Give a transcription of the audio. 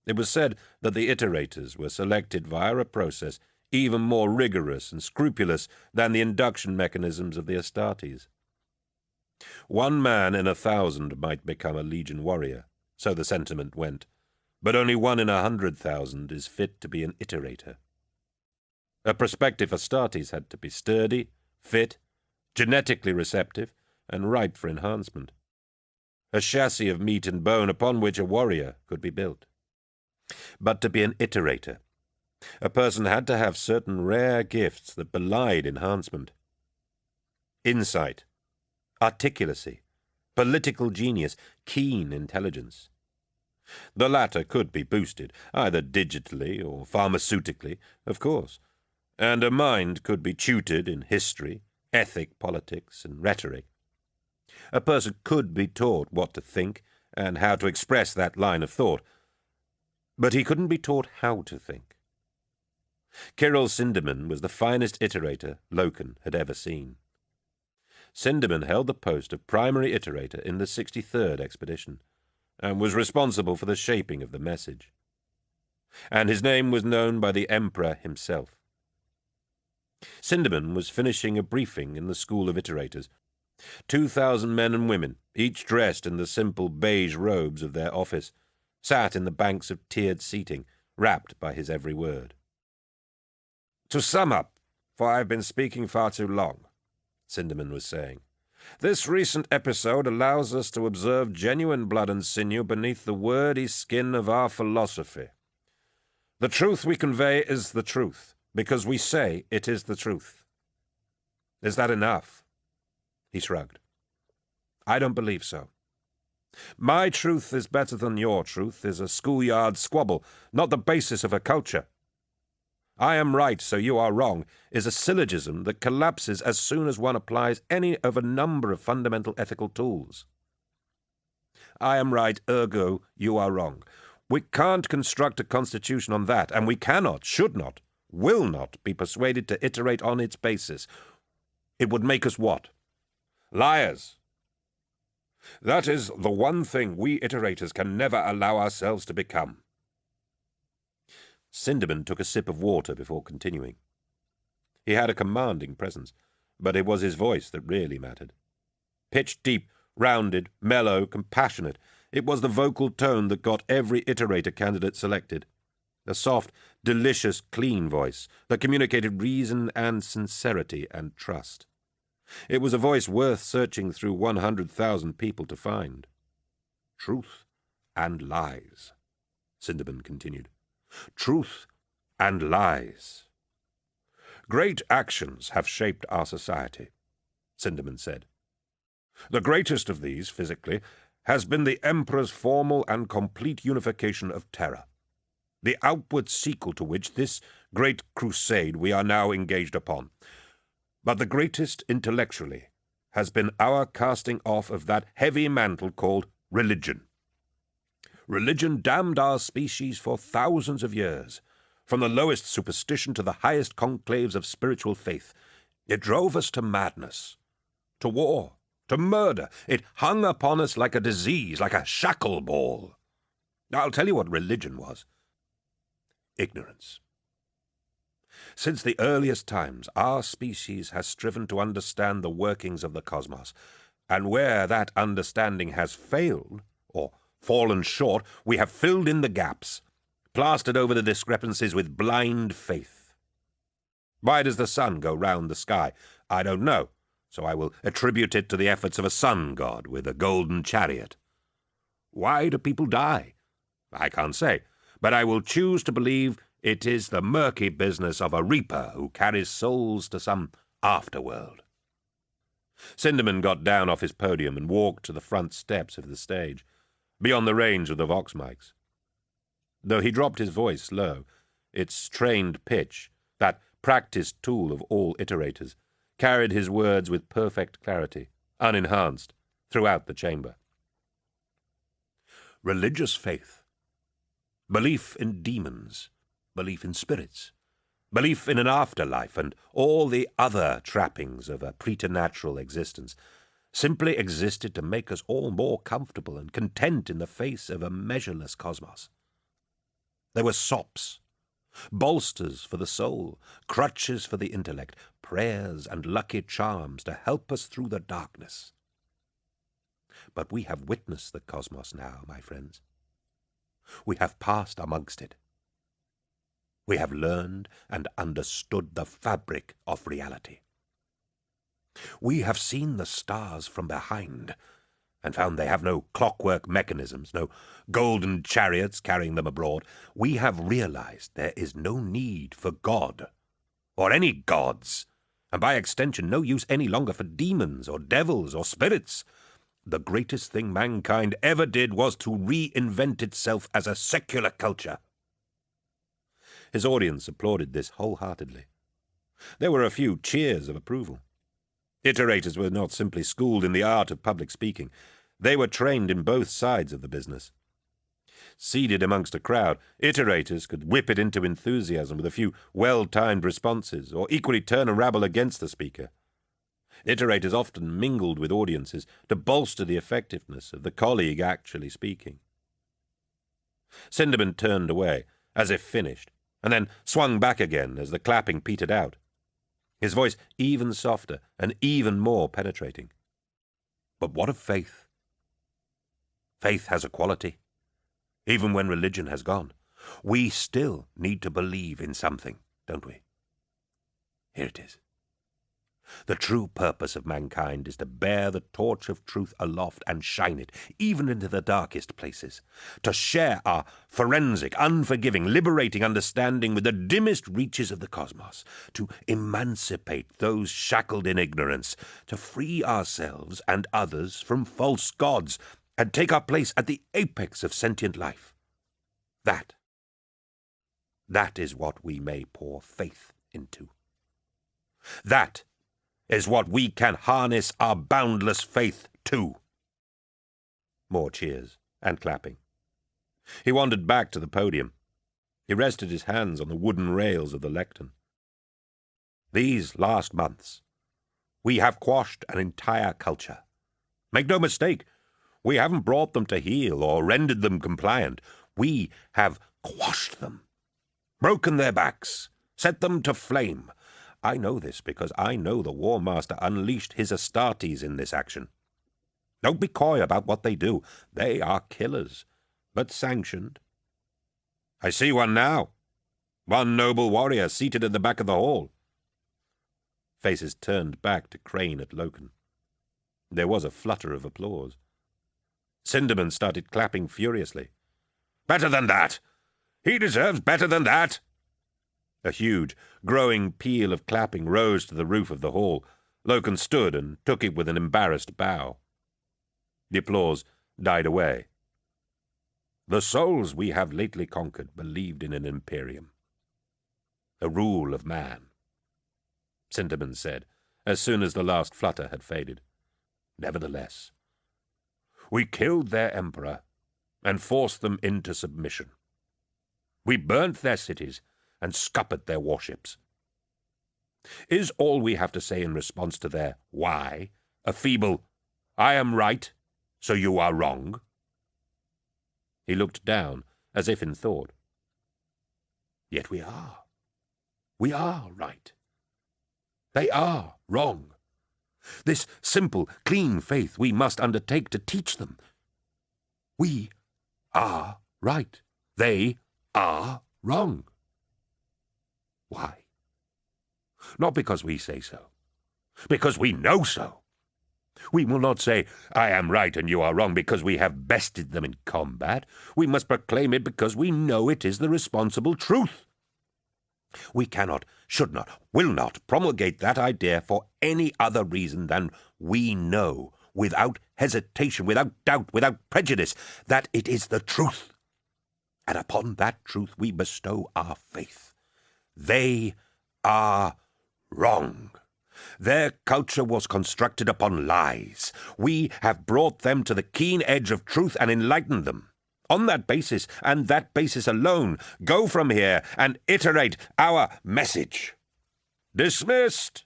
It was said that the iterators were selected via a process even more rigorous and scrupulous than the induction mechanisms of the Astartes. 1 man in 1,000 might become a legion warrior, so the sentiment went, but only 1 in 100,000 is fit to be an iterator. A prospective Astartes had to be sturdy, fit, genetically receptive, and ripe for enhancement. A chassis of meat and bone upon which a warrior could be built. But to be an iterator, a person had to have certain rare gifts that belied enhancement. Insight, articulacy, political genius, keen intelligence. The latter could be boosted, either digitally or pharmaceutically, of course, and a mind could be tutored in history, ethic, politics, and rhetoric. A person could be taught what to think and how to express that line of thought, but he couldn't be taught how to think. Kyril Sindermann was the finest iterator Loken had ever seen. Sindermann held the post of primary iterator in the 63rd expedition, and was responsible for the shaping of the message. And his name was known by the Emperor himself. Sindermann was finishing a briefing in the School of Iterators. 2,000 men and women, each dressed in the simple beige robes of their office, sat in the banks of tiered seating, rapt by his every word. "To sum up, for I have been speaking far too long," Sindermann was saying, "this recent episode allows us to observe genuine blood and sinew beneath the wordy skin of our philosophy. The truth we convey is the truth, because we say it is the truth. Is that enough?" He shrugged. "I don't believe so. My truth is better than your truth is a schoolyard squabble, not the basis of a culture. I am right, so you are wrong, is a syllogism that collapses as soon as one applies any of a number of fundamental ethical tools. I am right, ergo you are wrong. We can't construct a constitution on that, and we cannot, should not, will not be persuaded to iterate on its basis. It would make us what? Liars. That is the one thing we iterators can never allow ourselves to become." Sindermann took a sip of water before continuing. He had a commanding presence, but it was his voice that really mattered. Pitched deep, rounded, mellow, compassionate, it was the vocal tone that got every iterator candidate selected. A soft, delicious, clean voice that communicated reason and sincerity and trust. It was a voice worth searching through 100,000 people to find. "Truth and lies," Sindermann continued. "Truth and lies. Great actions have shaped our society," Sindermann said. "The greatest of these, physically, has been the Emperor's formal and complete unification of terror, the outward sequel to which this great crusade we are now engaged upon. But the greatest intellectually has been our casting off of that heavy mantle called religion. Religion damned our species for thousands of years, from the lowest superstition to the highest conclaves of spiritual faith. It drove us to madness, to war, to murder. It hung upon us like a disease, like a shackle ball. I'll tell you what religion was. Ignorance. Since the earliest times, our species has striven to understand the workings of the cosmos, and where that understanding has failed, or fallen short, we have filled in the gaps, plastered over the discrepancies with blind faith. Why does the sun go round the sky? I don't know, so I will attribute it to the efforts of a sun god with a golden chariot. Why do people die? I can't say, but I will choose to believe it is the murky business of a reaper who carries souls to some afterworld. Sindermann got down off his podium and walked to the front steps of the stage, beyond the range of the vox mics. Though he dropped his voice low, its trained pitch, that practiced tool of all iterators, carried his words with perfect clarity, unenhanced, throughout the chamber. Religious faith, belief in demons, belief in spirits, belief in an afterlife, and all the other trappings of a preternatural existence, simply existed to make us all more comfortable and content in the face of a measureless cosmos. They were sops, bolsters for the soul, crutches for the intellect, prayers and lucky charms to help us through the darkness. But we have witnessed the cosmos now, my friends. We have passed amongst it. We have learned and understood the fabric of reality. We have seen the stars from behind and found they have no clockwork mechanisms, no golden chariots carrying them abroad. We have realized there is no need for God, or any gods, and by extension no use any longer for demons or devils or spirits. The greatest thing mankind ever did was to reinvent itself as a secular culture. His audience applauded this wholeheartedly. There were a few cheers of approval. Iterators were not simply schooled in the art of public speaking. They were trained in both sides of the business. Seated amongst a crowd, iterators could whip it into enthusiasm with a few well-timed responses, or equally turn a rabble against the speaker. Iterators often mingled with audiences to bolster the effectiveness of the colleague actually speaking. Sindermann turned away, as if finished, and then swung back again as the clapping petered out, his voice even softer and even more penetrating. But what of faith? Faith has a quality. Even when religion has gone, we still need to believe in something, don't we? Here it is. The true purpose of mankind is to bear the torch of truth aloft and shine it, even into the darkest places, to share our forensic, unforgiving, liberating understanding with the dimmest reaches of the cosmos, to emancipate those shackled in ignorance, to free ourselves and others from false gods, and take our place at the apex of sentient life. That is what we may pour faith into. That is what we can harness our boundless faith to. More cheers and clapping. He wandered back to the podium. He rested his hands on the wooden rails of the lectern. These last months, we have quashed an entire culture. Make no mistake, we haven't brought them to heel or rendered them compliant. We have quashed them, broken their backs, set them to flame. I know this because I know the War Master unleashed his Astartes in this action. Don't be coy about what they do. They are killers, but sanctioned. I see one now. One noble warrior seated at the back of the hall. Faces turned back to crane at Loken. There was a flutter of applause. Sindermann started clapping furiously. Better than that! He deserves better than that! A huge, growing peal of clapping rose to the roof of the hall. Loken stood and took it with an embarrassed bow. The applause died away. The souls we have lately conquered believed in an imperium, a rule of man, Sindermann said, as soon as the last flutter had faded. Nevertheless, we killed their emperor and forced them into submission. We burnt their cities and scuppered their warships. Is all we have to say in response to their why a feeble, I am right, so you are wrong? He looked down, as if in thought. Yet we are. We are right. They are wrong. This simple, clean faith we must undertake to teach them. We are right. They are wrong. Why? Not because we say so. Because we know so. We will not say, I am right and you are wrong, because we have bested them in combat. We must proclaim it because we know it is the responsible truth. We cannot, should not, will not promulgate that idea for any other reason than we know, without hesitation, without doubt, without prejudice, that it is the truth. And upon that truth we bestow our faith. They are wrong. Their culture was constructed upon lies. We have brought them to the keen edge of truth and enlightened them. On that basis, and that basis alone, go from here and iterate our message. Dismissed!